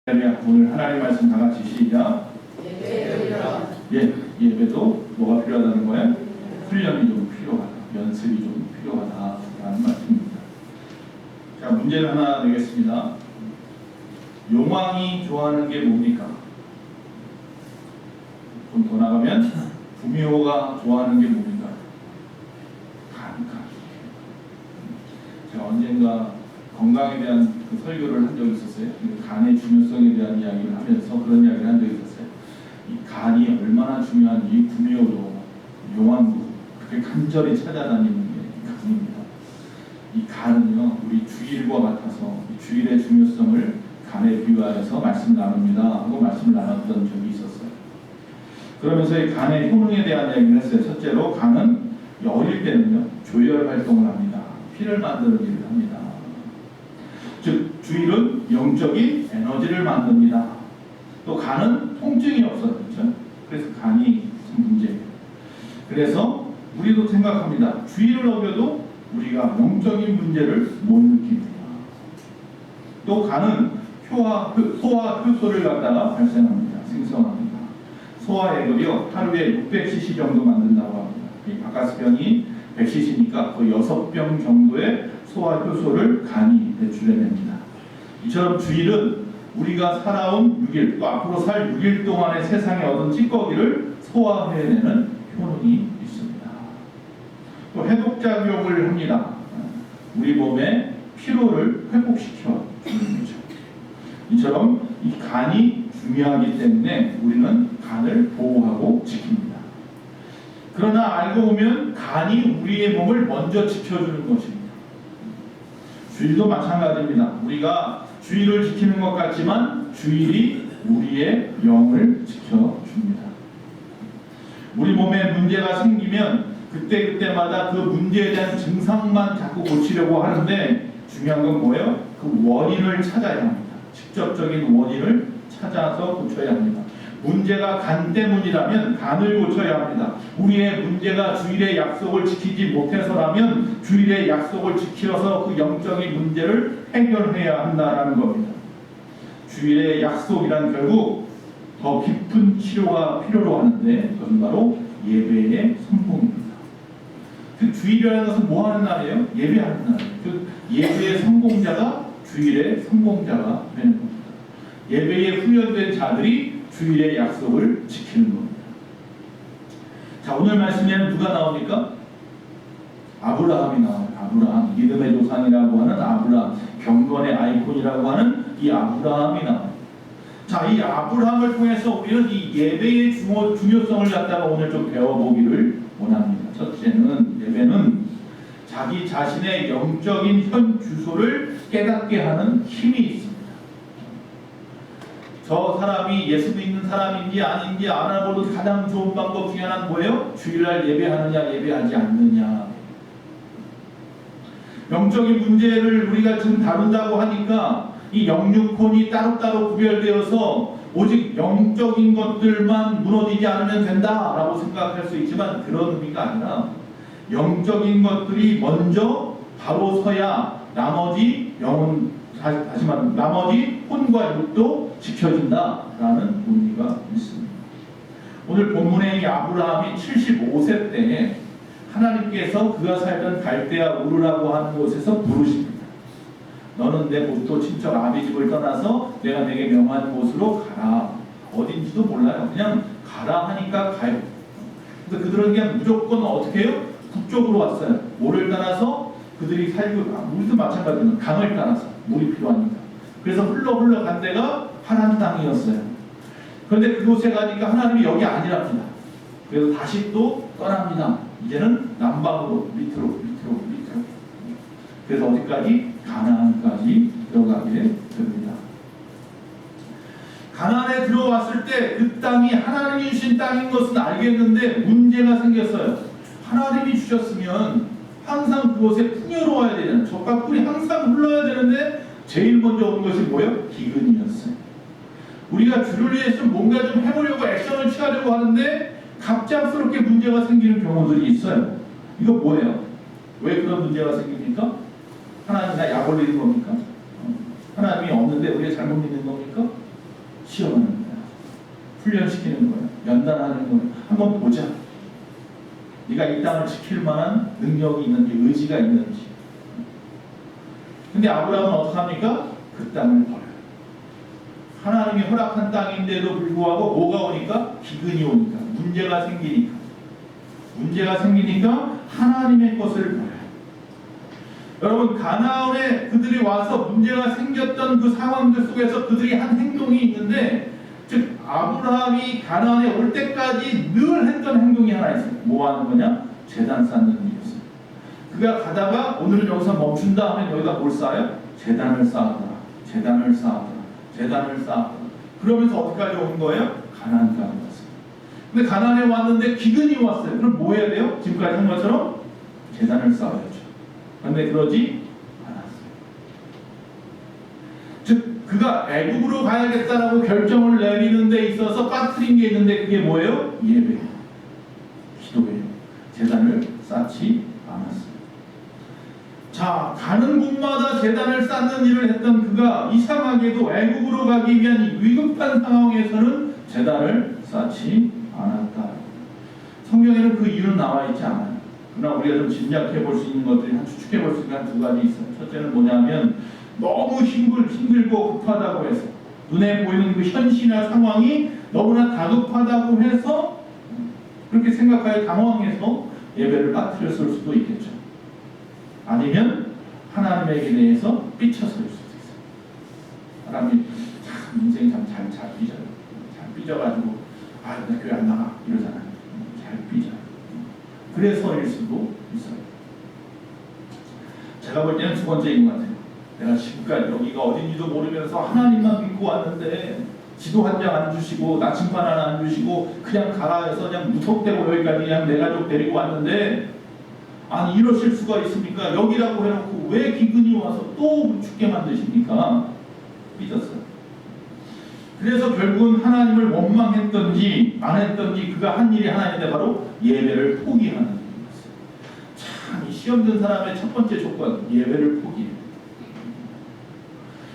오늘 하나님 말씀 다 같이 시작. 예배도 뭐가 필요하다는 거야? 훈련이 좀 필요하다. 연습이 좀 필요하다라는 말씀입니다. 자, 문제를 하나 내겠습니다. 용왕이 좋아하는 게 뭡니까? 좀 더 나가면 구미호가 좋아하는 게 뭡니까? 간. 제가 언젠가 건강에 대한 그 설교를 한 적이 있었어요. 간의 중요성에 대한 이야기를 하면서 그런 이야기를 한 적이 있었어요. 이 간이 얼마나 중요한지 구미호도 용왕도 그렇게 간절히 찾아다니는 게 간입니다. 이 간은요, 우리 주일과 같아서 이 주일의 중요성을 간에 비유하여서 말씀 나눕니다 하고 말씀을 나눴던 적이 있었어요. 그러면서 이 간의 효능에 대한 이야기를 했어요. 첫째로 간은 어릴 때는요, 조혈 활동을 합니다. 피를 만드는 일을 합니다. 즉 주일은 영적인 에너지를 만듭니다. 또 간은 통증이 없어요. 그렇죠? 그래서 간이 문제예요. 그래서 우리도 생각합니다. 주일을 어겨도 우리가 영적인 문제를 못 느낍니다. 또 간은 소화 효소를 갖다가 발생합니다. 생성합니다. 소화액을요 하루에 600cc 정도 만든다고 합니다. 이 바카스병이 100cc니까 거의 6병 정도의 소화 효소를 간이 배출해냅니다. 이처럼 주일은 우리가 살아온 6일, 또 앞으로 살 6일 동안의 세상에 얻은 찌꺼기를 소화해내는 효능이 있습니다. 또 해독작용을 합니다. 우리 몸의 피로를 회복시켜 주는 거죠. 이처럼 이 간이 중요하기 때문에 우리는 간을 보호하고 지킵니다. 그러나 알고 보면 간이 우리의 몸을 먼저 지켜주는 것입니다. 주일도 마찬가지입니다. 우리가 주일을 지키는 것 같지만 주일이 우리의 영을 지켜줍니다. 우리 몸에 문제가 생기면 그때마다 그 문제에 대한 증상만 자꾸 고치려고 하는데 중요한 건 뭐예요? 그 원인을 찾아야 합니다. 직접적인 원인을 찾아서 고쳐야 합니다. 문제가 간 때문이라면 간을 고쳐야 합니다. 우리의 문제가 주일의 약속을 지키지 못해서라면 주일의 약속을 지켜서 그 영적인 문제를 해결해야 한다는 겁니다. 주일의 약속이란 결국 더 깊은 치료가 필요로 하는데 그것은 바로 예배의 성공입니다. 그 주일이라는 것은 뭐 하는 날이에요? 예배하는 날이에요. 그 예배의 성공자가 주일의 성공자가 되는 겁니다. 예배에 훈련된 자들이 주일의 약속을 지키는 겁니다. 자, 오늘 말씀에는 누가 나옵니까? 아브라함이 나와요. 아브라함, 믿음의 조상이라고 하는 아브라함, 경건의 아이콘이라고 하는 이 아브라함이 나와요. 자, 이 아브라함을 통해서 우리는 이 예배의 중요성을 갖다가 오늘 좀 배워보기를 원합니다. 첫째는 예배는 자기 자신의 영적인 현 주소를 깨닫게 하는 힘이 있습니다. 저 사람이 예수 믿는 사람인지 아닌지 알아보는 가장 좋은 방법 중에 하나는 뭐예요? 주일날 예배하느냐 예배하지 않느냐. 영적인 문제를 우리가 지금 다룬다고 하니까 이 영육혼이 따로따로 구별되어서 오직 영적인 것들만 무너지지 않으면 된다라고 생각할 수 있지만 그런 의미가 아니라 영적인 것들이 먼저 바로 서야 나머지 나머지 혼과 육도 지켜진다라는 의미가 있습니다. 오늘 본문에 이 아브라함이 75세 때에 하나님께서 그가 살던 갈대아 우르라고 하는 곳에서 부르십니다. 너는 내 본토 친척 아비 집을 떠나서 내가 내게 명한 곳으로 가라. 어딘지도 몰라요. 그냥 가라 하니까 가요. 그래서 그들은 그냥 무조건 어떻게 해요? 북쪽으로 왔어요. 뭐를 따라서? 그들이 살고, 우리도 마찬가지로 강을 따라서 물이 필요하니까. 그래서 흘러 간 데가 파란 땅이었어요. 그런데 그곳에 가니까 하나님이 여기 아니랍니다. 그래서 다시 또 떠납니다. 이제는 남방으로 밑으로. 그래서 어디까지? 가나안까지 들어가게 됩니다. 가나안에 들어왔을 때 그 땅이 하나님이 주신 땅인 것은 알겠는데 문제가 생겼어요. 하나님이 주셨으면 항상 그곳에 풍요로워야 되잖아요. 젖과 꿀이 항상 흘러야 되는데 제일 먼저 온 것이 뭐예요? 기근이었어요. 우리가 주를 위해서 뭔가 좀 해보려고 액션을 취하려고 하는데 갑작스럽게 문제가 생기는 경우들이 있어요. 이거 뭐예요? 왜 그런 문제가 생깁니까? 하나님 나 약 올리는 겁니까? 하나님이 없는데 우리가 잘못 믿는 겁니까? 시험하는 거야. 훈련시키는 거야. 연단하는 거야. 한번 보자. 네가 이 땅을 지킬 만한 능력이 있는지 의지가 있는지. 근데 아브라함은 어떻게 합니까? 그 땅을 버려요. 하나님이 허락한 땅인데도 불구하고 뭐가 오니까? 기근이 오니까. 문제가 생기니까 하나님의 것을 버려요. 여러분, 가나안에 그들이 와서 문제가 생겼던 그 상황들 속에서 그들이 한 행동이 있는데, 즉 아브라함이 가나안에 올 때까지 늘 했던 행동이 하나 있어요. 뭐 하는 거냐? 제단 쌓는 일이었어요. 그가 가다가 오늘은 여기서 멈춘다 하면 여기다 뭘 쌓아요? 제단을 쌓았더라. 그러면서 어디까지 온 거예요? 가나안까지 왔어요. 근데 가나안에 왔는데 기근이 왔어요. 그럼 뭐 해야 돼요? 지금까지 한 것처럼 제단을 쌓아야죠. 그런데 그러지 않았어요. 즉 그가 애굽으로 가야겠다라고 결정을 내리는 데 있어서 빠뜨린 게 있는데 그게 뭐예요? 예배예요. 기도예요. 제단을 쌓지 않았어요. 자, 가는 곳마다 제단을 쌓는 일을 했던 그가 이상하게도 애굽으로 가기 위한 이 위급한 상황에서는 제단을 쌓지 않았다. 성경에는 그 이유는 나와 있지 않아요. 그러나 우리가 좀 짐작해 볼 수 있는 것들이 추측해 볼 수 있는 한 두 가지 있어요. 첫째는 뭐냐면 너무 힘들고 급하다고 해서 눈에 보이는 그 현실이나 상황이 너무나 다급하다고 해서 그렇게 생각하여 당황해서 예배를 빠뜨렸을 수도 있겠죠. 아니면 하나님에게 대해서 삐쳐서일 수도 있어요. 사람이 참 인생이 잘 삐져요. 잘 삐져가지고 나 교회 안 나가 이러잖아요. 잘 삐져요. 그래서일 수도 있어요. 제가 볼 때는 두 번째인 것 같아요. 내가 지금까지 여기가 어딘지도 모르면서 하나님만 믿고 왔는데 지도 한 장 안 주시고 나침반 하나 안 주시고 그냥 가라 해서 그냥 무턱대고 여기까지 그냥 내 가족 데리고 왔는데 아니 이러실 수가 있습니까? 여기라고 해놓고 왜 기근이 와서 또 죽게 만드십니까? 삐졌어요. 그래서 결국은 하나님을 원망했던지 안 했던지 그가 한 일이 하나 있는데 바로 예배를 포기하는 일이었어요. 참 이 시험 든 사람의 첫 번째 조건 예배를 포기해요.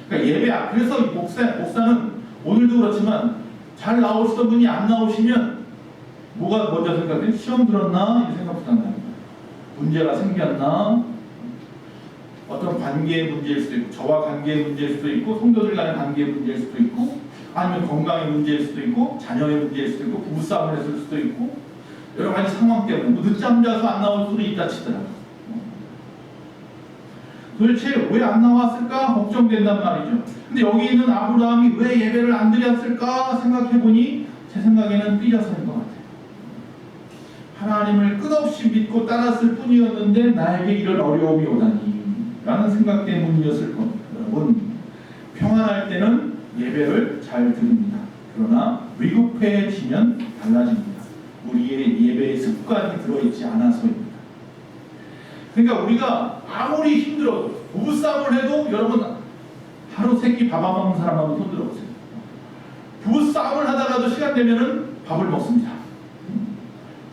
그러니까 그래서 목사는 오늘도 그렇지만 잘 나오시던 분이 안 나오시면 뭐가 먼저 생각해요? 시험 들었나? 이 생각부터 한다는 거예요. 문제가 생겼나? 어떤 관계의 문제일 수도 있고 저와 관계의 문제일 수도 있고 성도들 간의 관계의 문제일 수도 있고 아니면 건강의 문제일 수도 있고 자녀의 문제일 수도 있고 부부싸움을 했을 수도 있고 여러 가지 상황 때문에 뭐 늦잠 자서 안 나올 수도 있다 치더라고요. 도대체 왜 안 나왔을까 걱정된단 말이죠. 근데 여기 있는 아브라함이 왜 예배를 안 드렸을까 생각해보니 제 생각에는 삐져서인 것 같아요. 하나님을 끝없이 믿고 따랐을 뿐이었는데 나에게 이런 어려움이 오다니 라는 생각 때문이었을 겁니다. 여러분, 평안할 때는 예배를 잘 드립니다. 그러나 위급해지면 달라집니다. 우리의 예배의 습관이 들어있지 않아서입니다. 그러니까 우리가 아무리 힘들어도 부부싸움을 해도 여러분 하루 세끼 밥 안 먹는 사람 한번 손 들어보세요. 부부싸움을 하다가도 시간 되면은 밥을 먹습니다.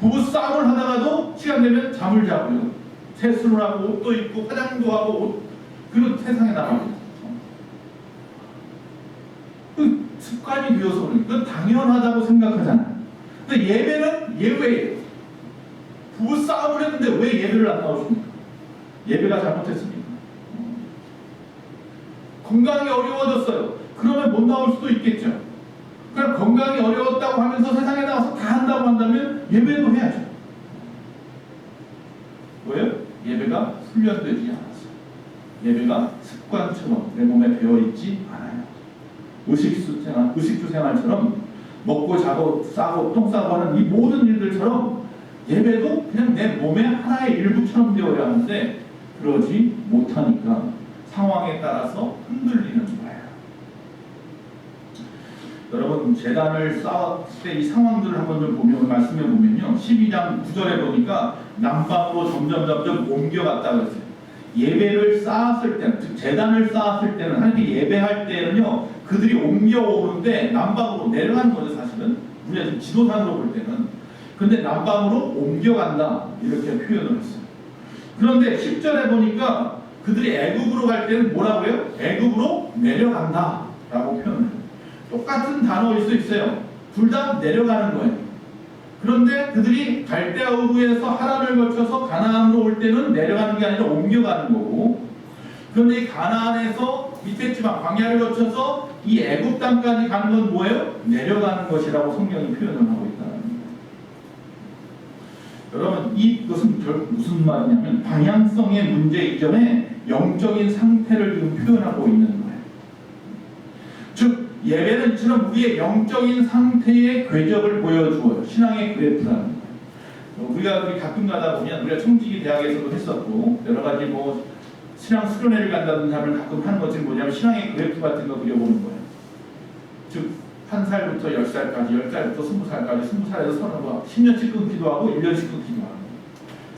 부부싸움을 하다가도 시간 되면 잠을 자고요. 세수를 하고 옷도 입고 화장도 하고 그리고 세상에 나갑니다. 그 습관이 되어서 그러니까 당연하다고 생각하잖아요. 근데 예배는 예외예요. 부부싸움을 했는데 왜 예배를 안 나오십니까? 예배가 잘못했습니까? 건강이 어려워졌어요. 그러면 못 나올 수도 있겠죠. 그럼 건강이 어려웠다고 하면서 세상에 나와서 다 한다고 한다면 예배도 해야죠. 왜요? 예배가 훈련되지 않았어요. 예배가 습관처럼 내 몸에 배어있지 않아요. 의식주 생활처럼 먹고 자고 싸고 똥 싸고 하는 이 모든 일들처럼 예배도 그냥 내 몸의 하나의 일부처럼 되어야 하는데 그러지 못하니까 상황에 따라서 흔들리는 거예요. 여러분, 제단을 쌓을 때 이 상황들을 한번 좀 보면 말씀해 보면요, 12장 9절에 보니까 남방으로 점점 옮겨갔다 그랬어요. 예배를 쌓았을 때는, 즉 제단을 쌓았을 때는, 하나님께 예배할 때는요 그들이 옮겨오는데 남방으로 내려가는 거죠. 사실은 우리가 지금 지도상으로 볼 때는. 근데 남방으로 옮겨간다 이렇게 표현을 했어요. 그런데 10절에 보니까 그들이 애굽으로 갈 때는 뭐라고 해요? 애굽으로 내려간다 라고 표현을 해요. 똑같은 단어일 수 있어요. 둘 다 내려가는 거예요. 그런데 그들이 갈대아우르에서 하란을 거쳐서 가나안으로 올 때는 내려가는 게 아니라 옮겨가는 거고, 그런데 이 가나안에서 밑에 지방 광야를 거쳐서 이 애굽 땅까지 가는 건 뭐예요? 내려가는 것이라고 성경이 표현을 하고 있다는 거예요. 여러분, 이것은 결국 무슨 말이냐면 방향성의 문제 이전에 영적인 상태를 지금 표현하고 있는 거예요. 즉 예배는 이처럼 우리의 영적인 상태의 궤적을 보여주어요. 신앙의 그래프라는 거예요. 우리가 가끔 가다 보면 우리가 청지기 대학에서도 했었고 여러 가지 뭐 신앙 수련회를 간다든지 하면 가끔 하는 것들이 뭐냐면 신앙의 그래프 같은 거 그려보는 거예요. 즉 1살부터 10살까지, 10살부터 20살까지, 20살에서 30살, 10년씩 끊기도 하고 1년씩 끊기도 하고,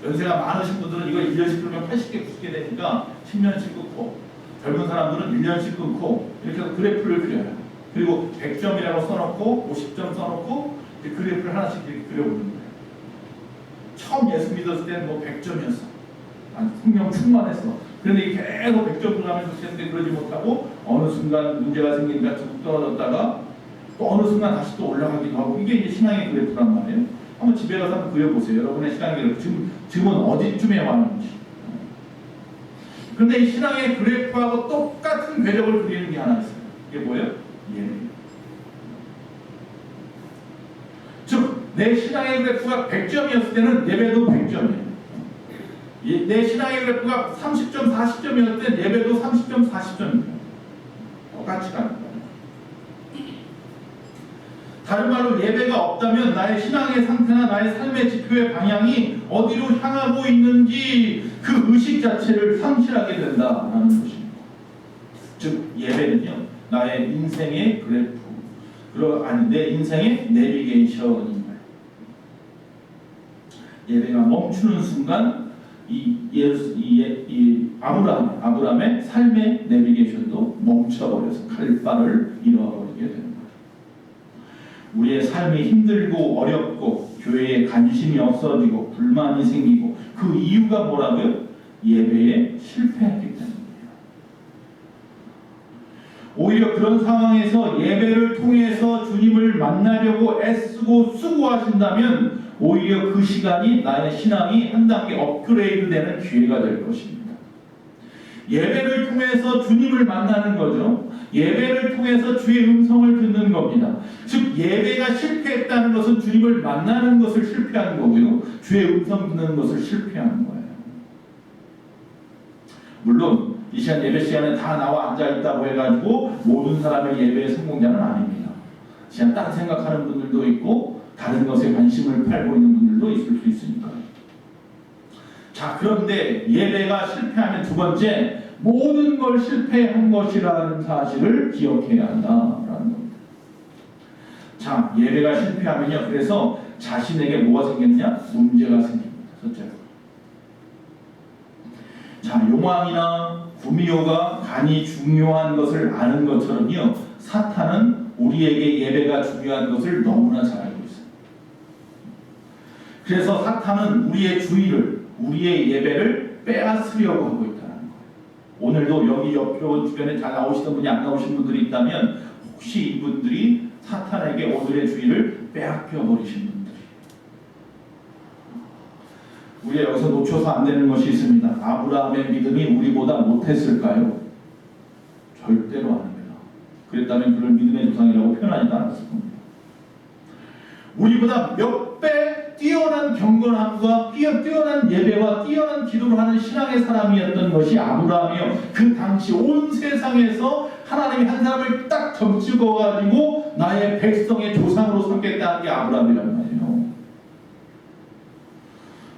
연세가 많으신 분들은 이거 1년씩 끊으면 80개, 90개 되니까 10년씩 끊고, 젊은 사람들은 1년씩 끊고, 이렇게 해서 그래프를 그려요. 그리고 100점이라고 써놓고 50점 써놓고 그래프를 하나씩 이렇게 그려보는 거예요. 처음 예수 믿었을 때는 뭐 100점이었어. 성령 충만했어. 그런데 계속 100점을 가면서 했는데 그러지 못하고 어느 순간 문제가 생기니까 쭉 떨어졌다가 또 어느 순간 다시 또 올라가기도 하고, 이게 이제 신앙의 그래프란 말이에요. 한번 집에 가서 한번 그려보세요. 여러분의 신앙의 그래프 지금은 어디쯤에 왔는지. 그런데 이 신앙의 그래프하고 똑같은 궤적을 그리는 게 하나 있어요. 이게 뭐예요? 예배. 즉 내 신앙의 그래프가 100점이었을 때는 예배도 100점이에요. 내 신앙의 그래프가 30점, 40점이었을 때 예배도 30점, 40점입니다. 똑같이 가는 거예요. 다른 말로 예배가 없다면 나의 신앙의 상태나 나의 삶의 지표의 방향이 어디로 향하고 있는지 그 의식 자체를 상실하게 된다라는 것입니다. 즉 예배는요, 나의 인생의 그래프, 아니 내 인생의 내비게이션인 거예요. 예배가 멈추는 순간 아브라함의 삶의 내비게이션도 멈춰버려서 칼바를 잃어버리게 되는 거예요. 우리의 삶이 힘들고 어렵고 교회에 관심이 없어지고 불만이 생기고 그 이유가 뭐라고요? 예배에 실패했기 때문입니다. 오히려 그런 상황에서 예배를 통해서 주님을 만나려고 애쓰고 수고하신다면 오히려 그 시간이 나의 신앙이 한 단계 업그레이드 되는 기회가 될 것입니다. 예배를 통해서 주님을 만나는 거죠. 예배를 통해서 주의 음성을 듣는 겁니다. 즉 예배가 실패했다는 것은 주님을 만나는 것을 실패한 거고요, 주의 음성 듣는 것을 실패한 거예요. 물론 이 시간 예배 시간에 다 나와 앉아있다고 해가지고 모든 사람의 예배의 성공자는 아닙니다. 시간 딴 생각하는 분들도 있고 다른 것에 관심을 팔고 있는 분들도 있을 수 있으니까요. 자, 그런데 예배가 실패하면 두 번째, 모든 걸 실패한 것이라는 사실을 기억해야 한다라는 겁니다. 자, 예배가 실패하면요, 그래서 자신에게 뭐가 생겼냐? 문제가 생깁니다. 첫째로. 자, 욕망이나 구미호가 간이 중요한 것을 아는 것처럼요, 사탄은 우리에게 예배가 중요한 것을 너무나 잘 알고 있어요. 그래서 사탄은 우리의 주의를, 우리의 예배를 빼앗으려고 하고 있다는 거예요. 오늘도 여기 옆 주변에 잘 나오시던 분이 안 나오신 분들이 있다면 혹시 이분들이 사탄에게 오늘의 주의를 빼앗겨 버리신 분들이, 우리가 여기서 놓쳐서 안 되는 것이 있습니다. 아브라함의 믿음이 우리보다 못했을까요? 절대로 아닙니다. 그랬다면 그를 믿음의 조상이라고 표현하지도 않았을 겁니다. 우리보다 몇 배 뛰어난 경건함과 뛰어난 예배와 뛰어난 기도를 하는 신앙의 사람이었던 것이 아브라함이요, 그 당시 온 세상에서 하나님이 한 사람을 딱 점찍어가지고 나의 백성의 조상으로 삼겠다는 게 아브라함이란 말이에요.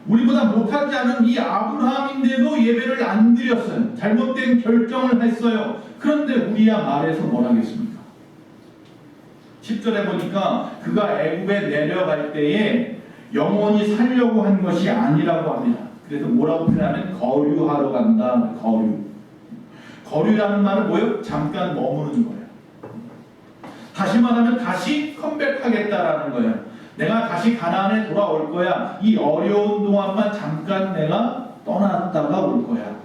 우리보다 못하지 않은 이 아브라함인데도 예배를 안 드렸어요. 잘못된 결정을 했어요. 그런데 우리야 말해서 뭘 하겠습니까? 10절에 보니까 그가 애굽에 내려갈 때에 영원히 살려고 한 것이 아니라고 합니다. 그래서 뭐라고 표현하면 거류하러 간다. 거류라는 말은 뭐예요? 잠깐 머무는 거예요. 다시 말하면 다시 컴백하겠다라는 거예요. 내가 다시 가나안에 돌아올 거야. 이 어려운 동안만 잠깐 내가 떠났다가 올 거야.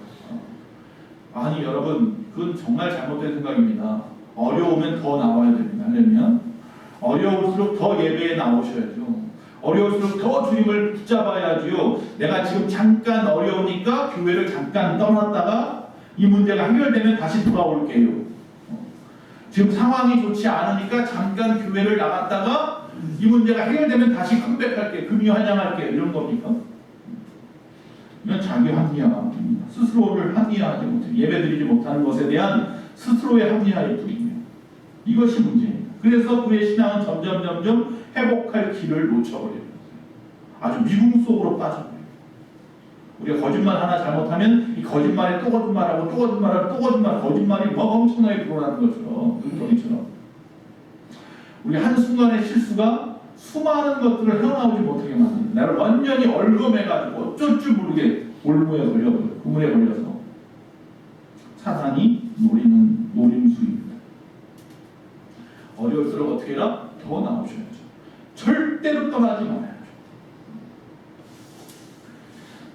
아니 여러분, 그건 정말 잘못된 생각입니다. 어려우면 더 나와야 됩니다. 하려면 어려울수록 더 예배에 나오셔야죠. 어려울수록 더 주님을 붙잡아야지요. 내가 지금 잠깐 어려우니까 교회를 잠깐 떠났다가 이 문제가 해결되면 다시 돌아올게요. 지금 상황이 좋지 않으니까 잠깐 교회를 나갔다가 이 문제가 해결되면 다시 컴백할게, 금요 환영할게, 이런 겁니까? 이건 자기 합리화입니다. 스스로를 합리화하지 못해 예배드리지 못하는 것에 대한 스스로의 합리화일 뿐이에요. 이것이 문제입니다. 그래서 그의 신앙은 점점 회복할 길을 놓쳐버려요. 아주 미궁 속으로 빠져버려요. 우리가 거짓말 하나 잘못하면 이 거짓말에 또 거짓말하고 또 거짓말하고 또 거짓말, 거짓말이 막 엄청나게 불어나는 것처럼, 눈덩이처럼 우리 한순간의 실수가 수많은 것들을 헤어나오지 못하게 만듭니다. 나를 완전히 얼금해가지고 어쩔 줄 모르게 올무에 걸려버려요. 그물에 걸려서 사탄이 노리는 노림수입니다. 어려울수록 어떻게 해라? 더 나오셔야죠. 절대로 떠나지 말아야죠.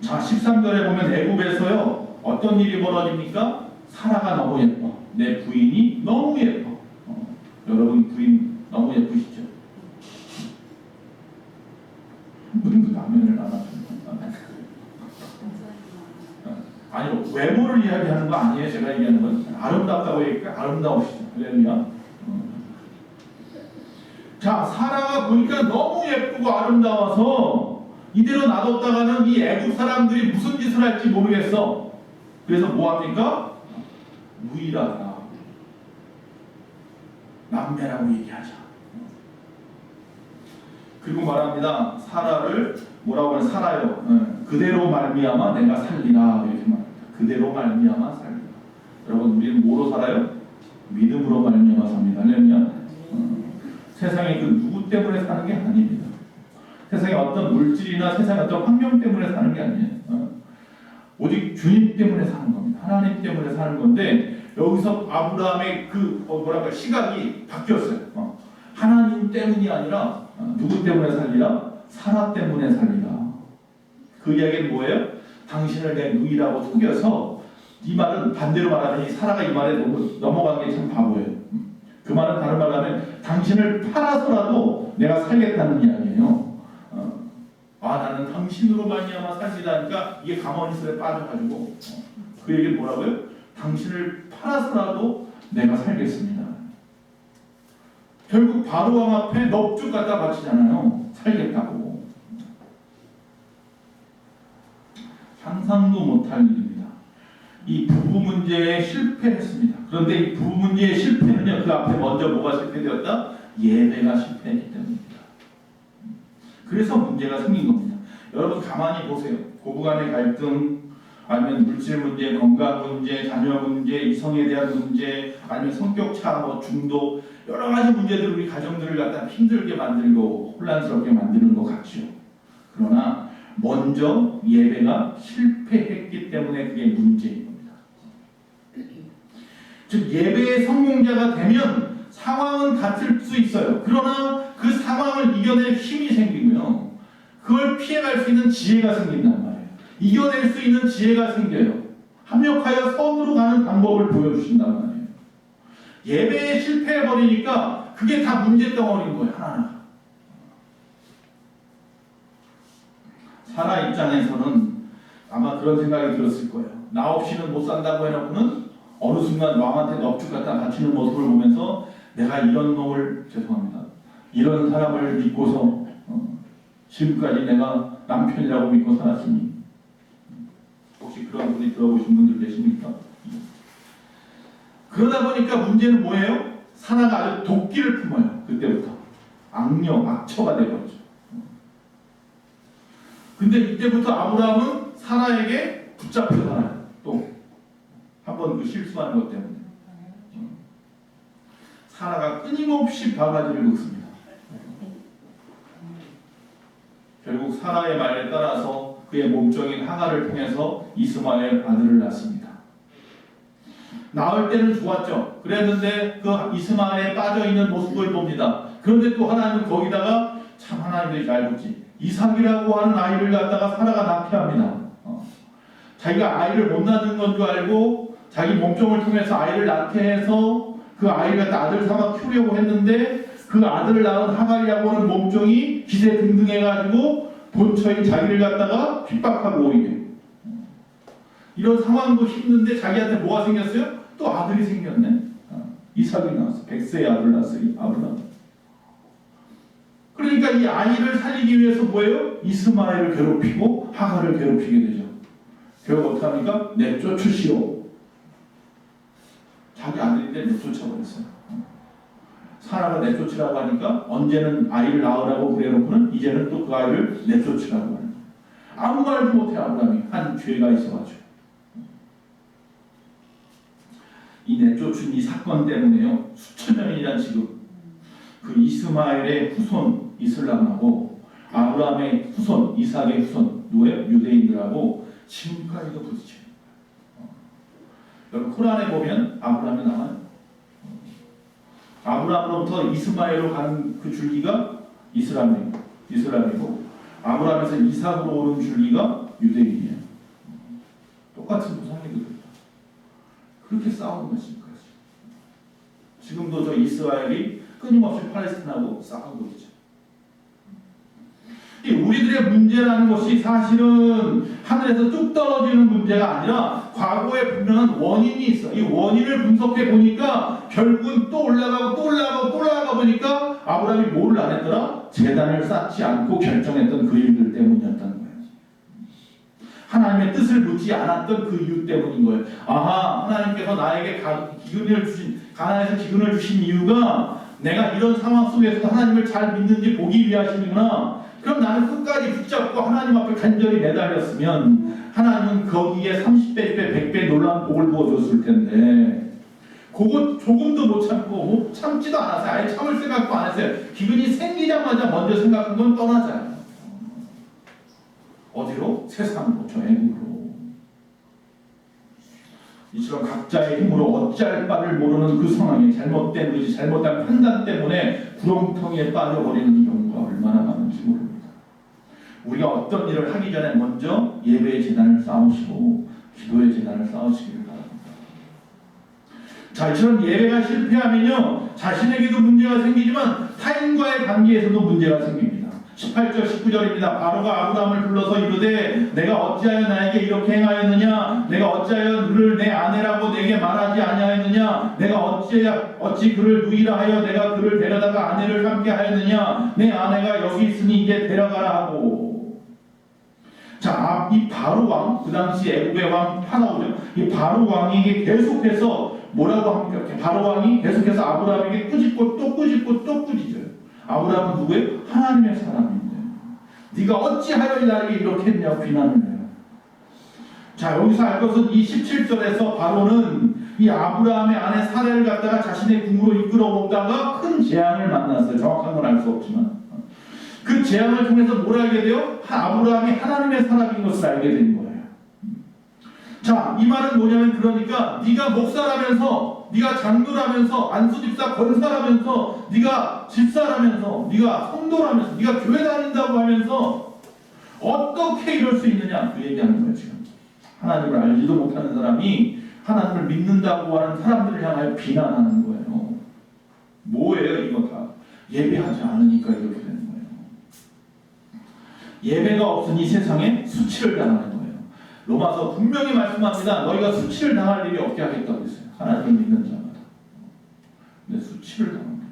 자, 13절에 보면 애굽에서요 어떤 일이 벌어집니까? 사라가 너무 예뻐. 내 부인이 너무 예뻐. 여러분 부인 너무 예쁘시죠? 라면을 안 하십니까? 아니, 외모를 이야기하는 거 아니에요. 제가 얘기하는 건 아름답다고 얘기하니까 아름다우시죠. 할렐루야. 자, 사라가 보니까 너무 예쁘고 아름다워서 이대로 놔뒀다가는 이 애국 사람들이 무슨 짓을 할지 모르겠어. 그래서 뭐합니까? 누이라, 남매라고 얘기하자. 그리고 말합니다. 사라를 뭐라고 하면 살아요. 그대로 말미암아 내가 살리라, 이렇게 말합니다. 그대로 말미암아 살리라. 여러분, 우리는 뭐로 살아요? 믿음으로 말미암아 삽니다. 할렐루야. 세상에 그 누구 때문에 사는 게 아닙니다. 세상에 어떤 물질이나 세상에 어떤 환경 때문에 사는 게 아니에요. 오직 주님 때문에 사는 겁니다. 하나님 때문에 사는 건데, 여기서 아브라함의 그 시각이 바뀌었어요. 하나님 때문이 아니라 누구 때문에 살리라? 사라 때문에 살리라. 그 이야기는 뭐예요? 당신을 내 누이라고 속여서, 이 말은 반대로 말하면 사라가 이 말에 넘어간 게 참 바보예요. 그 말은 다른 말로 하면 당신을 팔아서라도 내가 살겠다는 이야기예요. 나는 당신으로 말미암아 살리다 하니까 이게 가머니슬에 빠져가지고 그 얘기는 뭐라고요? 당신을 팔아서라도 내가 살겠습니다. 결국 바로왕 앞에 넙죽 갖다 바치잖아요. 살겠다고. 상상도 못할 일입니다. 이 부부 문제에 실패했습니다. 그런데 이 부부 문제의 실패는요, 그 앞에 먼저 뭐가 실패되었다? 예배가 실패했기 때문입니다. 그래서 문제가 생긴 겁니다. 여러분 가만히 보세요. 고부간의 갈등, 아니면 물질 문제, 건강 문제, 자녀 문제, 이성에 대한 문제, 아니면 성격 차, 중독, 여러 가지 문제들 우리 가정들을 갖다 힘들게 만들고 혼란스럽게 만드는 것 같죠. 그러나 먼저 예배가 실패했기 때문에 그게 문제인 겁니다. 즉 예배의 성공자가 되면 상황은 같을 수 있어요. 그러나 그 상황을 이겨낼 힘이 생기고요. 그걸 피해갈 수 있는 지혜가 생긴단 말이에요. 이겨낼 수 있는 지혜가 생겨요. 합력하여 선으로 가는 방법을 보여주신단 말이에요. 예배에 실패해버리니까 그게 다 문제덩어리인 거예요. 하나하나. 사라 입장에서는 아마 그런 생각이 들었을 거예요. 나 없이는 못 산다고 해놓고는 어느 순간 왕한테 넙죽 갖다 바치는 모습을 보면서 내가 이런 놈을, 죄송합니다, 이런 사람을 믿고서 지금까지 내가 남편이라고 믿고 살았으니, 혹시 그런 분이 들어보신 분들 계십니까? 그러다 보니까 문제는 뭐예요? 사라가 아주 도끼를 품어요. 그때부터 악령, 악처가 되어버리죠. 근데 이때부터 아브라함은 사라에게 붙잡혀 살아요. 또 한 번 그 실수하는 것 때문에 사라가 끊임없이 바가지를 긁습니다. 결국 사라의 말에 따라서 그의 몸종인 하가를 통해서 이스마엘 아들을 낳습니다. 낳을 때는 좋았죠. 그랬는데 그 이스마엘에 빠져있는 모습을 봅니다. 그런데 또 하나님은 거기다가 참 하나님들이 잘 보지, 이삭이라고 하는 아이를 갖다가 사라가 낳게 합니다. 자기가 아이를 못 낳는 건 줄 알고 자기 몸종을 통해서 아이를 낳게 해서 그 아이를 갖다 아들 삼아 키우려고 했는데 그 아들을 낳은 하갈이라고 하는 몸종이 기세등등해가지고 본처인 자기를 갖다가 핍박하고 오히려 이런 상황도 힘든데 자기한테 뭐가 생겼어요? 또 아들이 생겼네. 이삭이 나왔어. 100세의 아들을 낳았어요. 아브라함. 그러니까 이 아이를 살리기 위해서 뭐예요? 이스마엘을 괴롭히고 하갈을 괴롭히게 되죠. 결국 어떻게 합니까? 내쫓으시오. 자기 아들인데 내쫓아버렸어요. 사라가 내쫓으라고 하니까 언제는 아이를 낳으라고 그래놓고는 이제는 또 그 아이를 내쫓으라고 하는 거예요. 아무 말도 못해 아브라함이. 한 죄가 있어가지고. 이 내쫓은 이 사건 때문에요. 수천 년이란 지금 그 이스마엘의 후손 이슬람하고 아브라함의 후손 이삭의 후손 누구예요? 유대인들하고 지금까지도 부딪혀요. 여러분 코란에 보면 아브라함이 나와요. 아브라함으로부터 이스마엘로 가는 그 줄기가 이스라엘이고 아브라함에서 이삭으로 오는 줄기가 유대인이에요. 똑같은 구상이거든요. 그렇게 싸우는 것입니다. 지금도 저 이스라엘이 끊임없이 팔레스틴하고 싸우고 있죠. 우리들의 문제라는 것이 사실은 하늘에서 뚝 떨어지는 문제가 아니라 과거에 분명한 원인이 있어. 이 원인을 분석해 보니까 결국은 또 올라가고 보니까 아브라함이 뭐를 안 했더라? 제단을 쌓지 않고 결정했던 그 일들 때문이었다는 거예요. 하나님의 뜻을 묻지 않았던 그 이유 때문인 거예요. 아하, 하나님께서 나에게 가나안에서 기근을 주신 이유가 내가 이런 상황 속에서 하나님을 잘 믿는지 보기 위하시는구나. 그럼 나는 끝까지 붙잡고 하나님 앞에 간절히 매달렸으면 하나님은 거기에 30배, 100배 놀라운 복을 부어줬을 텐데 그거 조금도 못 참고 참지도 않았어요. 아예 참을 생각도 안 했어요. 기근이 생기자마자 먼저 생각한 건 떠나자요. 어디로? 세상으로, 저 애국으로. 이처럼 각자의 힘으로 어찌할 바를 모르는 그 상황에 잘못된 의지, 잘못된 판단 때문에 구렁텅이에 빠져버리는 경우가 얼마나 많은지 모릅니다. 우리가 어떤 일을 하기 전에 먼저 예배의 재단을 쌓으시고 기도의 재단을 쌓으시기를 바랍니다. 자, 이처럼 예배가 실패하면요 자신에게도 문제가 생기지만 타인과의 관계에서도 문제가 생깁니다. 18절 19절입니다. 바로가 아브라함을 불러서 이르되 내가 어찌하여 나에게 이렇게 행하였느냐? 내가 어찌하여 그를 내 아내라고 내게 말하지 아니하였느냐? 내가 어찌 그를 누이라 하여 내가 그를 데려다가 아내를 함께 하였느냐? 내 아내가 여기 있으니 이제 데려가라 하고. 자, 이 바로 왕, 그 당시 애굽의 왕 파라오죠. 이 바로 왕에게 계속해서 뭐라고 합니까? 바로 왕이 계속해서 아브라함에게 꾸짖고 또 꾸짖고 또 꾸짖어요. 아브라함은 누구예요? 하나님의 사람인데 네가 어찌하여 나에게 이렇게 했냐고 비난을 해요. 자, 여기서 알 것은 이 17절에서 바로는 이 아브라함의 아내 사레를 갖다가 자신의 궁으로 이끌어 오다가 큰 재앙을 만났어요. 정확한 건 알 수 없지만 그 재앙을 통해서 뭘 알게 돼요? 아브라함이 하나님의 사람인 것을 알게 된 거예요. 자, 이 말은 뭐냐면 그러니까 네가 목사라면서 네가 장로라면서 안수집사 권사라면서 네가 집사라면서 네가 성도라면서 네가 교회 다닌다고 하면서 어떻게 이럴 수 있느냐 그 얘기하는 거예요. 지금 하나님을 알지도 못하는 사람이 하나님을 믿는다고 하는 사람들을 향하여 비난하는 거예요. 뭐예요 이거 다? 예배하지 않으니까 이렇게 되는 거예요. 예배가 없으니 세상에 수치를 당하는 거예요. 로마서 분명히 말씀합니다. 너희가 수치를 당할 일이 없게 하겠다고 했어요. 하나님을 믿는 자마다. 근데 수치를 당합니다.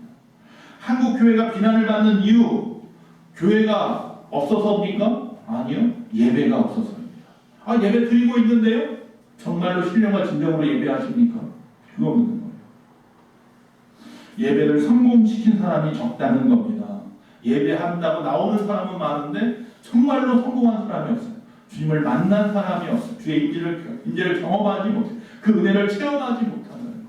한국 교회가 비난을 받는 이유, 교회가 없어서입니까? 아니요. 예배가 없어서입니다. 아, 예배 드리고 있는데요? 정말로 신령과 진정으로 예배하십니까? 그거 묻는 거예요. 예배를 성공시킨 사람이 적다는 겁니다. 예배한다고 나오는 사람은 많은데 정말로 성공한 사람이 없어요. 주님을 만난 사람이 없어요. 주의 인재를 경험하지 못해요. 그 은혜를 체험하지 못하는 거예요.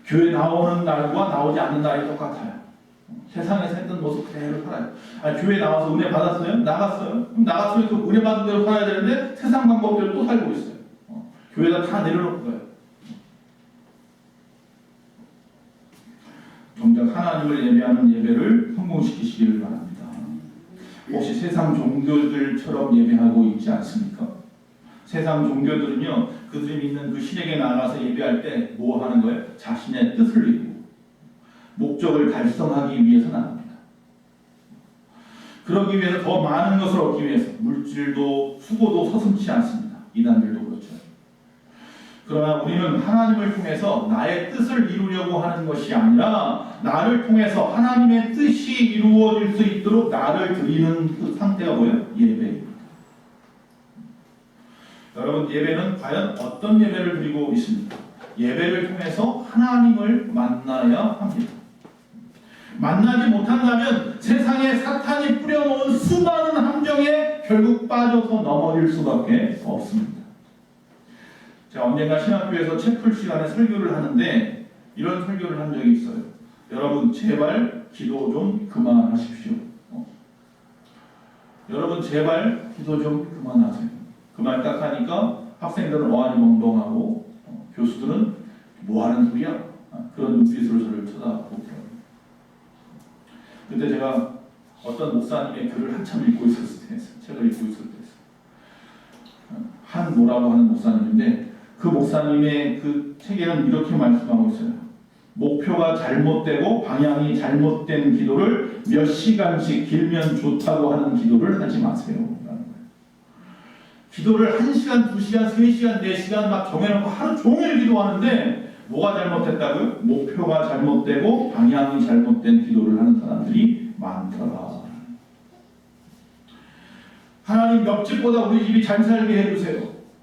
교회 나오는 날과 나오지 않는 날이 똑같아요. 세상에서 했던 모습 그대로 살아요. 아니, 교회 나와서 은혜 받았어요? 나갔어요? 나갔으면 그 은혜 받은 대로 살아야 되는데 세상 방법대로 또 살고 있어요. 교회에다 다 내려놓은 거예요. 정작 하나님을 예배하는 예배를 성공시키시기를 바랍니다. 혹시 세상 종교들처럼 예배하고 있지 않습니까? 세상 종교들은요, 그들이 믿는 그 신에게 나가서 예배할 때 뭐 하는 거예요? 자신의 뜻을 이루고 목적을 달성하기 위해서 나갑니다. 그러기 위해서 더 많은 것을 얻기 위해서 물질도 수고도 서슴지 않습니다. 이단들도 그렇죠. 그러나 우리는 하나님을 통해서 나의 뜻을 이루려고 하는 것이 아니라 나를 통해서 하나님의 뜻이 이루어질 수 있도록 나를 드리는 그 상태가 뭐예요? 예배입니다. 여러분, 예배는 과연 어떤 예배를 드리고 있습니까? 예배를 통해서 하나님을 만나야 합니다. 만나지 못한다면 세상에 사탄이 뿌려놓은 수많은 함정에 결국 빠져서 넘어질 수밖에 없습니다. 제가 언젠가 신학교에서 채플 시간에 설교를 하는데 이런 설교를 한 적이 있어요. 여러분, 제발 기도 좀 그만하십시오. 여러분, 제발 기도 좀 그만하세요. 그 말 딱 하니까 학생들은 어안이벙벙하고 교수들은 뭐하는 소리야? 그런 눈빛으로 저를 쳐다보더라고요. 그때 제가 어떤 목사님의 글을 한참 읽고 있었을 때, 책을 읽고 있을 때, 한 뭐라고 하는 목사님인데 그 목사님의 그 책에는 이렇게 말씀하고 있어요. 목표가 잘못되고 방향이 잘못된 기도를 몇 시간씩 길면 좋다고 하는 기도를 하지 마세요. 라는 거예요. 기도를 1시간, 2시간, 3시간, 4시간 막 정해놓고 하루 종일 기도하는데 뭐가 잘못됐다고요? 목표가 잘못되고 방향이 잘못된 기도를 하는 사람들이 많더라. 하나님, 옆집보다 우리 집이 잘 살게 해주세요.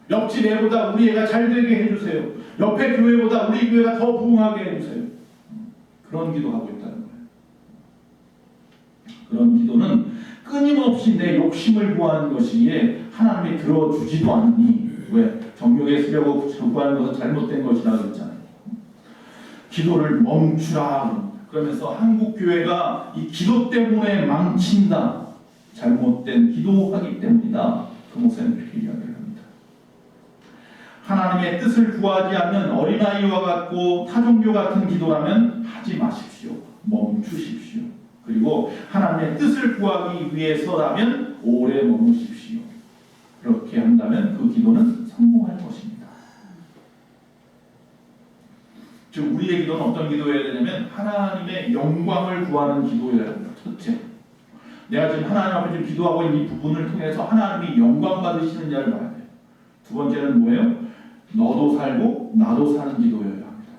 옆집 애보다 우리 애가 잘 되게 해주세요. 옆에 교회보다 우리 교회가 더 부흥하게 해주세요. 그런 기도하고 있다는 거예요. 그런 기도는 끊임없이 내 욕심을 구하는 것이기에 하나님이 들어주지도 않으니, 왜? 정욕에 쓰려고 구하는 것은 잘못된 것이라고 했잖아요. 기도를 멈추라. 그러면서 한국 교회가 이 기도 때문에 망친다. 잘못된 기도하기 때문이다. 그 목사님 그렇게 이야기를 합니다. 하나님의 뜻을 구하지 않는 어린아이와 같고 타종교 같은 기도라면 하지 마십시오. 멈추십시오. 그리고 하나님의 뜻을 구하기 위해서라면 오래 머무십시오. 그렇게 한다면 그 기도는 성공할 것입니다. 즉 우리의 기도는 어떤 기도여야 되냐면 하나님의 영광을 구하는 기도여야 합니다. 첫째, 내가 지금 하나님 앞에 지금 기도하고 있는 이 부분을 통해서 하나님이 영광 받으시는 자를 봐야 돼요. 두 번째는 뭐예요? 너도 살고 나도 사는 기도여야 합니다.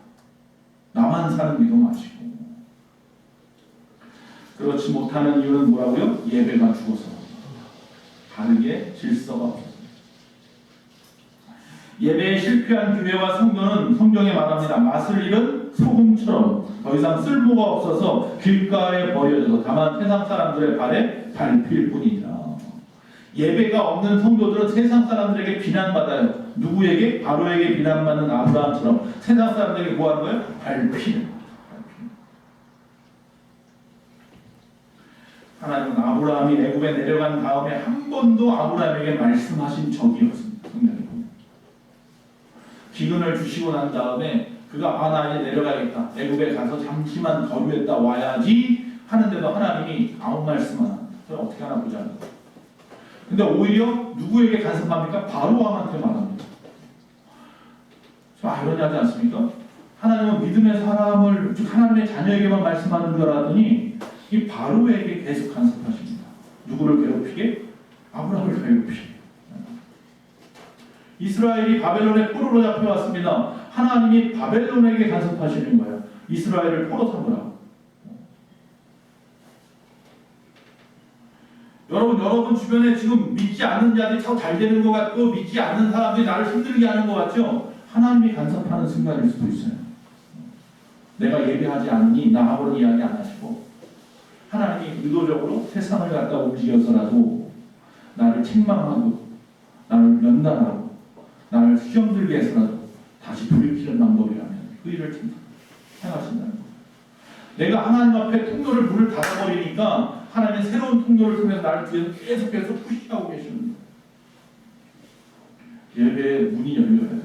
나만 사는 기도 마시고. 그렇지 못하는 이유는 뭐라고요? 예배가 죽어서. 바르게 질서가 없어서. 예배에 실패한 교회와 성도는 성경에 말합니다. 맛을 잃은 소금처럼 더 이상 쓸모가 없어서 길가에 버려져서 다만 세상 사람들의 발에 밟힐 뿐이다. 예배가 없는 성도들은 세상 사람들에게 비난받아요. 누구에게? 바로에게 비난받는 아브라함처럼 세상 사람들에게 뭐 하는 거예요? 밟히는. 하나님은 아브라함이 애굽에 내려간 다음에 한 번도 아브라함에게 말씀하신 적이 없습니다. 성경에 보면. 기근을 주시고 난 다음에 그가 나 이제 내려가겠다. 애굽에 가서 잠시만 거류했다 와야지 하는데도 하나님이 아무 말씀 안 합니다. 어떻게 하나 보자. 근데 오히려 누구에게 간섭합니까? 바로 왕한테 말합니다. 좀 아이러니하지 않습니까? 하나님은 믿음의 사람을, 즉 하나님의 자녀에게만 말씀하는 줄 알았더니 이 바로에게 계속 간섭하십니다. 누구를 괴롭히게? 아브라함을 괴롭히게. 이스라엘이 바벨론의 포로로 잡혀왔습니다. 하나님이 바벨론에게 간섭하시는 거예요. 이스라엘을 포로 삼으라. 여러분 주변에 지금 믿지 않는 자들이 참 잘 되는 것 같고 믿지 않는 사람들이 나를 힘들게 하는 것 같죠? 하나님이 간섭하는 순간일 수도 있어요. 내가 예배하지 않니? 나하고는 이야기 안 하시고 하나님이 의도적으로 세상을 갖다 움직여서라도 나를 책망하고 나를 면담하고 나를 시험 들게 해서라도 다시 돌이키는 방법이라면 그 일을 행하신다는 거예요. 내가 하나님 앞에 통로를 문을 닫아버리니까 하나님의 새로운 통로를 통해서 나를 뒤에서 계속해서 푸시하고 계시는 거예요. 예배의 문이 열려야 돼요.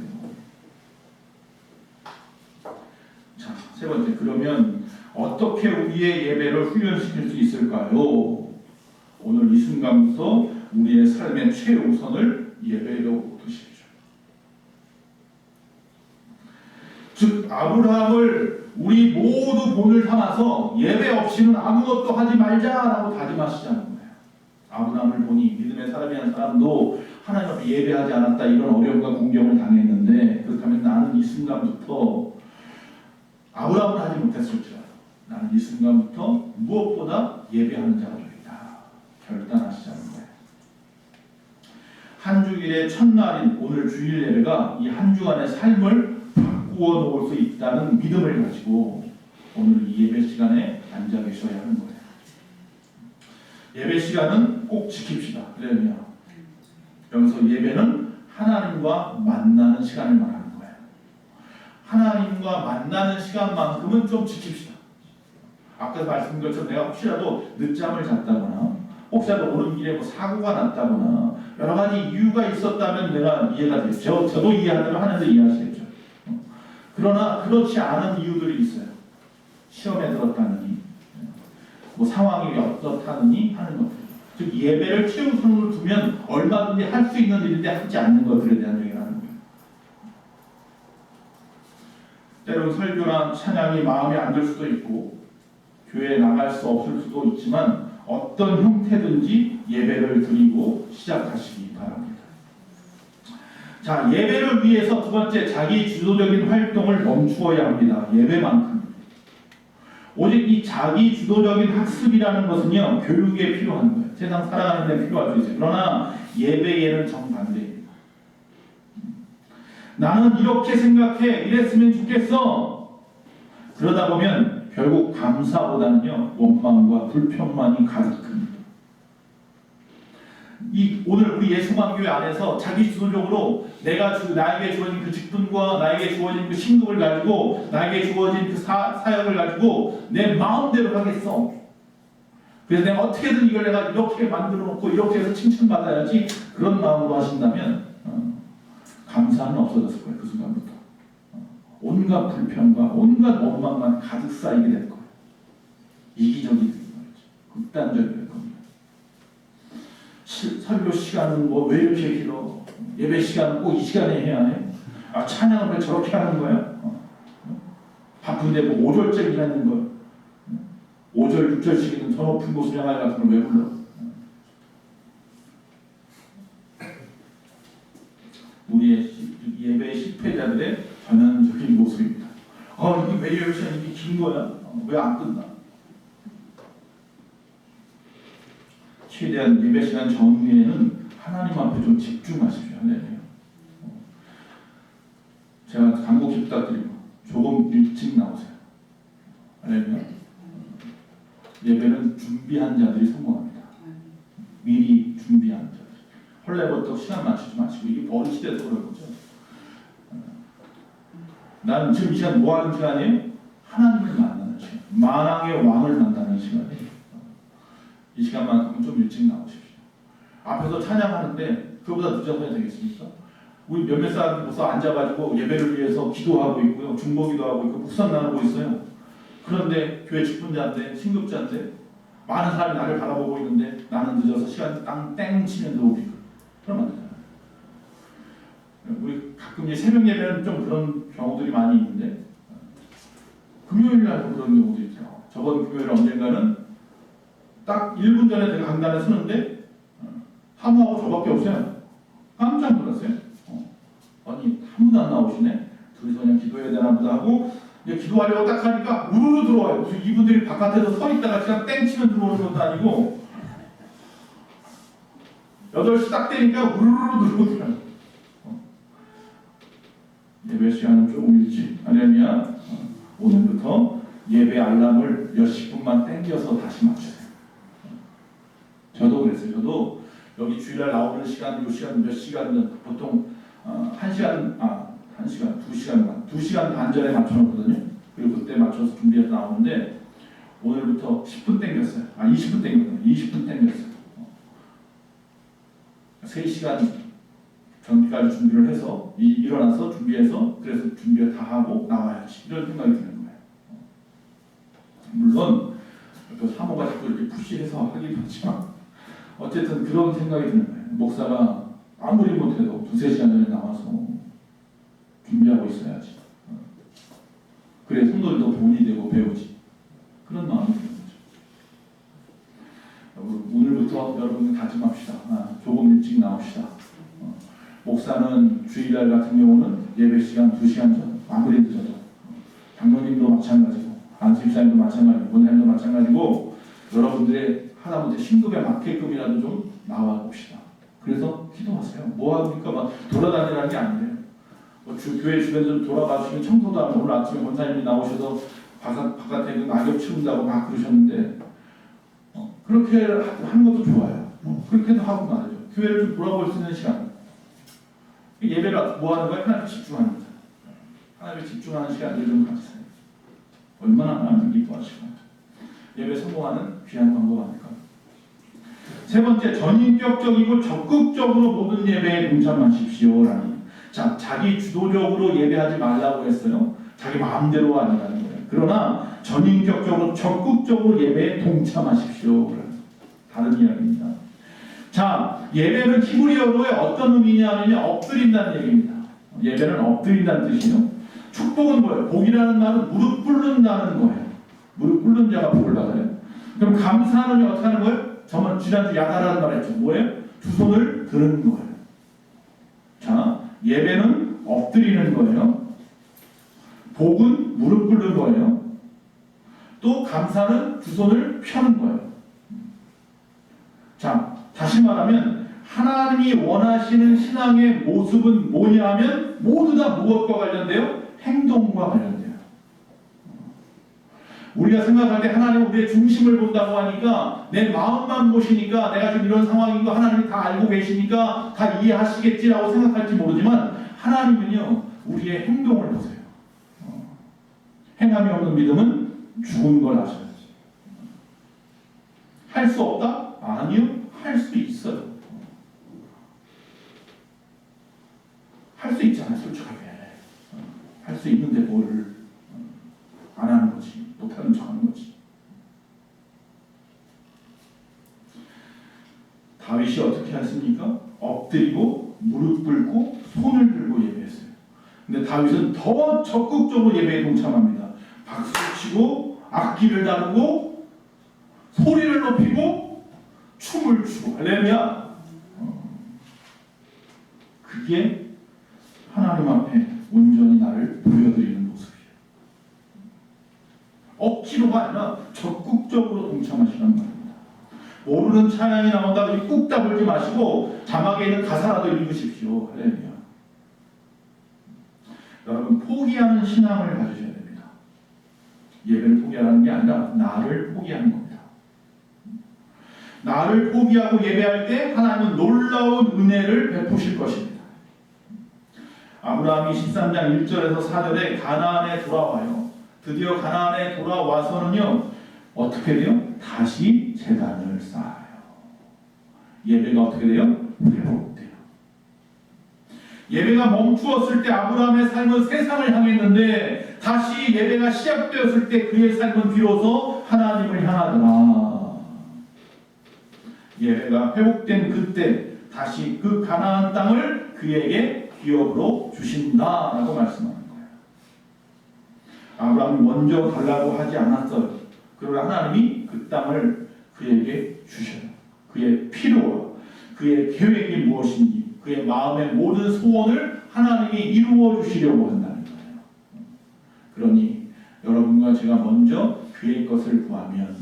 자, 세 번째, 그러면 어떻게 우리의 예배를 훈련시킬 수 있을까요? 오늘 이 순간부터 우리의 삶의 최우선을 예배로 두십시오. 즉 아브라함을 우리 모두 본을 삼아서 예배 없이는 아무것도 하지 말자라고 다짐하시자는 거예요. 아브라함을 보니 믿음의 사람이라는 사람도 하나님 앞에 예배하지 않았다 이런 어려움과 공경을 당했는데, 그렇다면 나는 순간부터 아브라함을 하지 못했을지라도 나는 이 순간부터 무엇보다 예배하는 자가 되겠다 결단하시자는 거예요. 한 주일의 첫날인 오늘 주일 예배가 이 한 주간의 삶을 바꾸어 놓을 수 있다는 믿음을 가지고 오늘 이 예배 시간에 앉아 계셔야 하는 거예요. 예배 시간은 꼭 지킵시다. 그러면 여기서 예배는 하나님과 만나는 시간을 말하는 거예요. 하나님과 만나는 시간만큼은 좀 지킵시다. 아까 말씀드린 것처럼 내가 혹시라도 늦잠을 잤다거나 혹시라도 오는 길에 사고가 났다거나 여러 가지 이유가 있었다면 내가 이해가 되죠. 저도 이해하려고 하는데 이해하시겠죠. 그러나 그렇지 않은 이유들이 있어요. 시험에 들었다느니, 상황이 어떻다느니 하는 것들. 즉 예배를 최우선으로 두면 얼마든지 할 수 있는 일인데 하지 않는 것들에 대한 얘기를 하는 거예요. 때론 설교나 찬양이 마음에 안 들 수도 있고 교회에 나갈 수 없을 수도 있지만 어떤 형태든지 예배를 드리고 시작하시기 바랍니다. 자, 예배를 위해서 두 번째, 자기 주도적인 활동을 멈추어야 합니다. 예배만큼. 오직 이 자기 주도적인 학습이라는 것은요, 교육에 필요한 거예요. 세상 살아가는 데 필요할 수 있어요. 그러나 예배에는 정반대입니다. 나는 이렇게 생각해, 이랬으면 좋겠어. 그러다 보면 결국 감사보다는요, 원망과 불평만이 가득합니다. 오늘 우리 예수만교회 안에서 자기 주도적으로 나에게 주어진 그 직분과 나에게 주어진 그 신급을 가지고 나에게 주어진 그 사역을 가지고 내 마음대로 하겠어. 그래서 내가 어떻게든 이걸 내가 이렇게 만들어 놓고 이렇게 해서 칭찬받아야지, 그런 마음으로 하신다면 감사는 없어졌을 거예요. 그 순간부터 온갖 불평과 온갖 원망만 가득 쌓이게 될 거예요. 이기적이 될 거예요. 극단적이 될 겁니다. 설교 시간은 왜 이렇게 길어? 예배 시간은 꼭 이 시간에 해야 해? 찬양을 왜 저렇게 하는 거야? 바쁜데 5절째 하는 거, 5절, 6절씩 있는 더 높은 곳을 향하여 같은 걸 왜 불러? 우리의 예배의 실패자들의 전형적인 모습입니다. 이게 왜 예배 시간이 이렇게 긴 거야? 왜 안 끝나? 최대한 예배 시간 정리에는 하나님 앞에 좀 집중하십시오. 네. 제가 간곡히 부탁드리고 조금 일찍 나오세요. 알겠나요? 예배는 준비한 자들이 성공합니다. 미리 준비한 자들. 헐레벌떡 시간 맞추지 마시고, 이게 버릇이 돼서 그런 거죠. 나는 지금 이 시간 뭐 하는 시간이에요? 하나님을 만나는 시간. 만왕의 왕을 만나는 시간이에요. 이 시간만큼은 좀 일찍 나오십시오. 앞에서 찬양하는데 그거보다 늦어서 해야 되겠습니까? 우리 몇몇 사람들 벌써 앉아가지고 예배를 위해서 기도하고 있고요, 중보기도 하고 있고, 묵상 나누고 있어요. 그런데 교회 직분자인데, 신급자인데, 많은 사람이 나를 바라보고 있는데 나는 늦어서 시간 땡 치면 들어오고, 그러면 안 되잖아요. 우리 가끔 새벽 예배는 좀 그런 경우들이 많이 있는데, 금요일 날도 그런 경우도 있죠. 저번 금요일 언젠가는 딱 1분 전에 제가 강단에 서는데 사무하고 저밖에 없어요. 깜짝 놀랐어요. 아니, 아무도 안 나오시네. 둘이서 그냥 기도해야 되나 보다 하고 이제 기도하려고 딱 하니까 우르르 들어와요. 이분들이 바깥에서 서 있다가 그냥 땡 치면 들어오는 것도 아니고 8시 딱 되니까 우르르 들어오더라고요. 예배 시간은 조금 일찍 하려면 오늘부터 예배 알람을 몇십 분만 땡겨서 다시 맞추세요. 저도 그랬어요. 저도 여기 주일날 나오는 시간, 요 시간 몇 시간, 보통 1시간, 2시간 반 전에 맞춰놓거든요. 그리고 그때 맞춰서 준비해서 나오는데 오늘부터 10분 땡겼어요. 20분 땡겼거든요. 20분 땡겼어요. 3시간 전까지 준비를 해서 일어나서 준비해서, 그래서 준비를 다 하고 나와야지, 이런 생각이 드는 거예요. 물론 또 사모가 자꾸 이렇게 푸시해서 하기도 하지만 어쨌든 그런 생각이 드는 거예요. 목사가 아무리 못해도 2-3시간 전에 나와서 준비하고 있어야지. 그래 성도들도 돈이 되고 배우지. 그런 마음이 드는 거죠. 오늘부터 여러분 다짐합시다. 조금 일찍 나옵시다. 목사는 주일날 같은 경우는 예배 시간 2시간 전, 아무리 늦어도. 장로님도 마찬가지고, 안수집사님도 마찬가지고, 본사님도 마찬가지고, 여러분들의 하다못해 신급에 맞게끔이라도 좀 나와 봅시다. 그래서 기도하세요. 뭐 하니까 막 돌아다니라는 게 아니에요. 교회 주변에서 돌아가 주시면 청소도 하고, 오늘 아침에 본사님이 나오셔서 바깥에 그 낙엽 치운다고 막 그러셨는데, 그렇게 하는 것도 좋아요. 그렇게도 하고 말이죠. 교회를 좀 돌아볼 수 있는 시간. 예배가 뭐 하는 거야? 하나님께 집중하는 거죠. 하나님께 집중하는 시간을 좀 가지세요. 얼마나 하나님 기뻐하시고 예배 성공하는 귀한 방법 아닐까. 세 번째, 전인격적이고 적극적으로 모든 예배에 동참하십시오라는. 자, 자기 주도적으로 예배하지 말라고 했어요. 자기 마음대로 아니라는 거예요. 그러나 전인격적으로 적극적으로 예배에 동참하십시오라는 다른 이야기입니다. 자, 예배는 히브리어로의 어떤 의미냐면 엎드린다는 얘기입니다. 예배는 엎드린다는 뜻이에요. 축복은 뭐예요? 복이라는 말은 무릎 꿇는다는 거예요. 무릎 꿇는 자가 복을 받아요. 그럼 감사는 어떻게 하는 거예요? 저번 지난주 야다라는 말 했죠. 뭐예요? 두 손을 드는 거예요. 자, 예배는 엎드리는 거예요. 복은 무릎 꿇는 거예요. 또 감사는 두 손을 펴는 거예요. 자, 다시 말하면 하나님이 원하시는 신앙의 모습은 뭐냐 하면 모두 다 무엇과 관련돼요? 행동과 관련돼요. 우리가 생각할 때 하나님은 우리의 중심을 본다고 하니까 내 마음만 보시니까 내가 지금 이런 상황인 거 하나님이 다 알고 계시니까 다 이해하시겠지라고 생각할지 모르지만 하나님은요 우리의 행동을 보세요. 행함이 없는 믿음은 죽은 걸 아셔야지. 할 수 없다? 아니요. 할 수 있어요. 할 수 있잖아요. 솔직하게. 할 수 있는데 뭐를 안 하는 거지. 못하는 척 하는 거지. 다윗이 어떻게 했습니까? 엎드리고 무릎 꿇고 손을 들고 예배했어요. 근데 다윗은 더 적극적으로 예배에 동참합니다. 박수 치고 악기를 다루고 소리를 높이고 춤을 추고. 할렐루야. 그게 하나님 앞에 온전히 나를 보여드리는 모습이에요. 억지로가 아니라 적극적으로 동참하시란 말입니다. 모르는 찬양이 나온다고 꾹 다물지 마시고 자막에 있는 가사라도 읽으십시오. 할렐루야. 여러분 포기하는 신앙을 가지셔야 됩니다. 예배를 포기하는 게 아니라 나를 포기하는 겁니다. 나를 포기하고 예배할 때 하나님은 놀라운 은혜를 베푸실 것입니다. 아브라함이 13장 1절에서 4절에 가나안에 돌아와요. 드디어 가나안에 돌아와서는요 어떻게 돼요? 다시 제단을 쌓아요. 예배가 어떻게 돼요? 회복돼요. 예배가 멈추었을 때 아브라함의 삶은 세상을 향했는데 다시 예배가 시작되었을 때 그의 삶은 비로소 하나님을 향하더라. 예배가 회복된 그때 다시 그 가나안 땅을 그에게 기업으로 주신다라고 말씀하는 거예요. 아브라함이 먼저 달라고 하지 않았어요. 그러나 하나님이 그 땅을 그에게 주셔요. 그의 필요와 그의 계획이 무엇인지 그의 마음의 모든 소원을 하나님이 이루어 주시려고 한다는 거예요. 그러니 여러분과 제가 먼저 그의 것을 구하면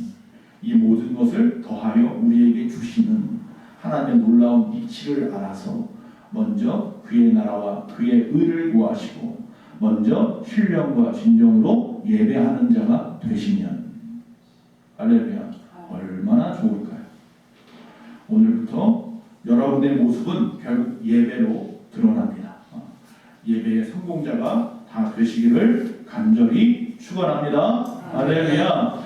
이 모든 것을 더하여 우리에게 주시는 하나님의 놀라운 이치를 알아서 먼저 그의 나라와 그의 의를 구하시고 먼저 신령과 진정으로 예배하는 자가 되시면 할렐루야 얼마나 좋을까요? 오늘부터 여러분의 모습은 결국 예배로 드러납니다. 예배의 성공자가 다 되시기를 간절히 축원합니다. 할렐루야.